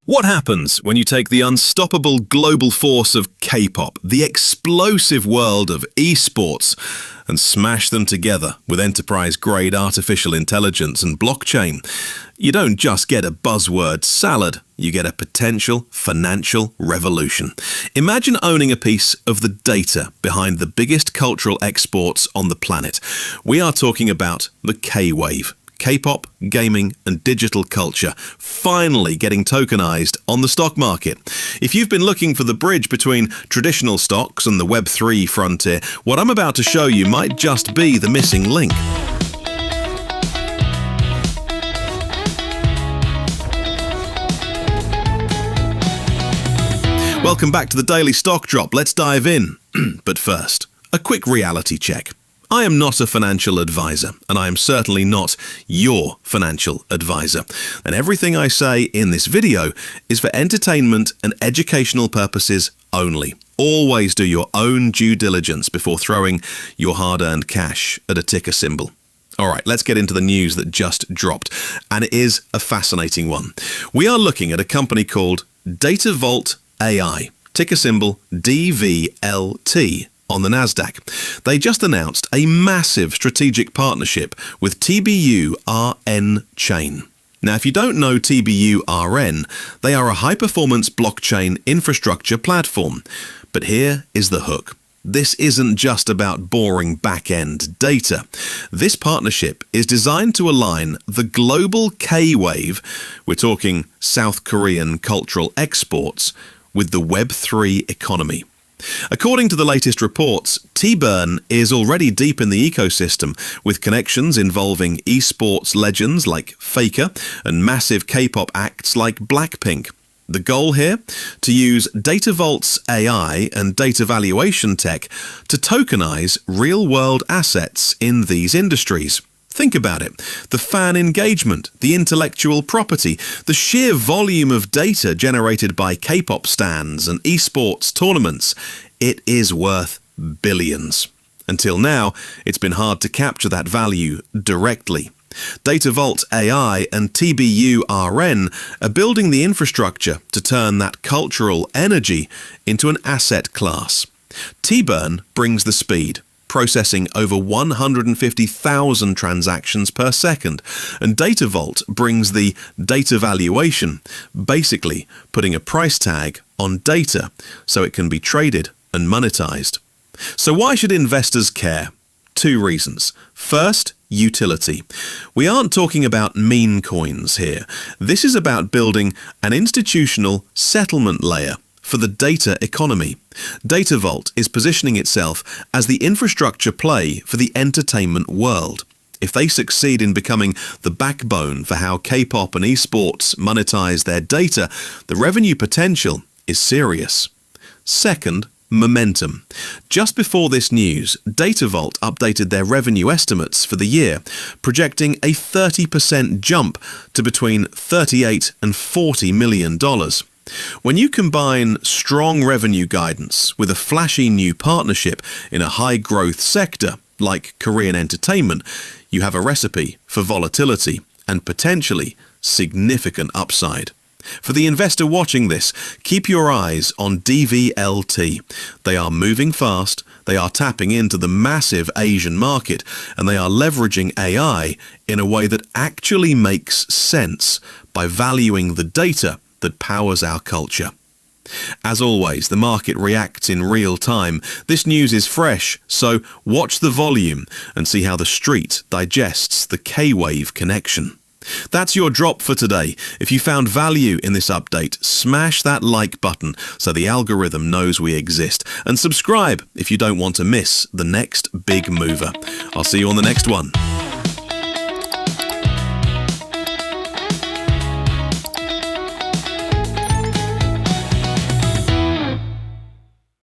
What happens when you take the unstoppable global force of K-pop, the explosive world of esports, and smash them together with enterprise-grade artificial intelligence and blockchain? You don't just get a buzzword salad, you get a potential financial revolution. Imagine owning a piece of the data behind the biggest cultural exports on the planet. We are talking about the K-wave. K-pop, gaming and digital culture finally getting tokenized on the stock market. If you've been looking for the bridge between traditional stocks and the Web3 frontier, what I'm about to show you might just be the missing link. Welcome back to the Daily Stock Drop. Let's dive in. But first, a quick reality check. I am not a financial advisor, and I am certainly not your financial advisor. And everything I say in this video is for entertainment and educational purposes only. Always do your own due diligence before throwing your hard-earned cash at a ticker symbol. All right, let's get into the news that just dropped, and it is a fascinating one. We are looking at a company called Datavault AI, ticker symbol DVLT. On the Nasdaq. They just announced a massive strategic partnership with TBURN Chain. Now, if you don't know TBURN, they are a high-performance blockchain infrastructure platform. But here is the hook. This isn't just about boring back-end data. This partnership is designed to align the global K-wave, we're talking South Korean cultural exports, with the Web3 economy. According to the latest reports, TBURN is already deep in the ecosystem, with connections involving esports legends like Faker and massive K-pop acts like Blackpink. The goal here? To use Datavault's AI and data valuation tech to tokenize real-world assets in these industries. Think about it. The fan engagement, the intellectual property, the sheer volume of data generated by K-pop stans and esports tournaments. It is worth billions. Until now, it's been hard to capture that value directly. Datavault AI and TBURN are building the infrastructure to turn that cultural energy into an asset class. TBURN brings the speed, processing over 150,000 transactions per second, and Datavault brings the data valuation, basically putting a price tag on data so it can be traded and monetized. So why should investors care? Two reasons. First, utility. We aren't talking about meme coins here. This is about building an institutional settlement layer for the data economy. Datavault is positioning itself as the infrastructure play for the entertainment world. If they succeed in becoming the backbone for how K-pop and esports monetize their data, the revenue potential is serious. Second, momentum. Just before this news, Datavault updated their revenue estimates for the year, projecting a 30% jump to between $38 and $40 million. When you combine strong revenue guidance with a flashy new partnership in a high-growth sector like Korean entertainment, you have a recipe for volatility and potentially significant upside. For the investor watching this, keep your eyes on DVLT. They are moving fast, they are tapping into the massive Asian market, and they are leveraging AI in a way that actually makes sense by valuing the data that powers our culture. As always, the market reacts in real time. This news is fresh, so watch the volume and see how the street digests the K-wave connection. That's your drop for today. If you found value in this update, smash that like button so the algorithm knows we exist, and subscribe if you don't want to miss the next big mover. I'll see you on the next one.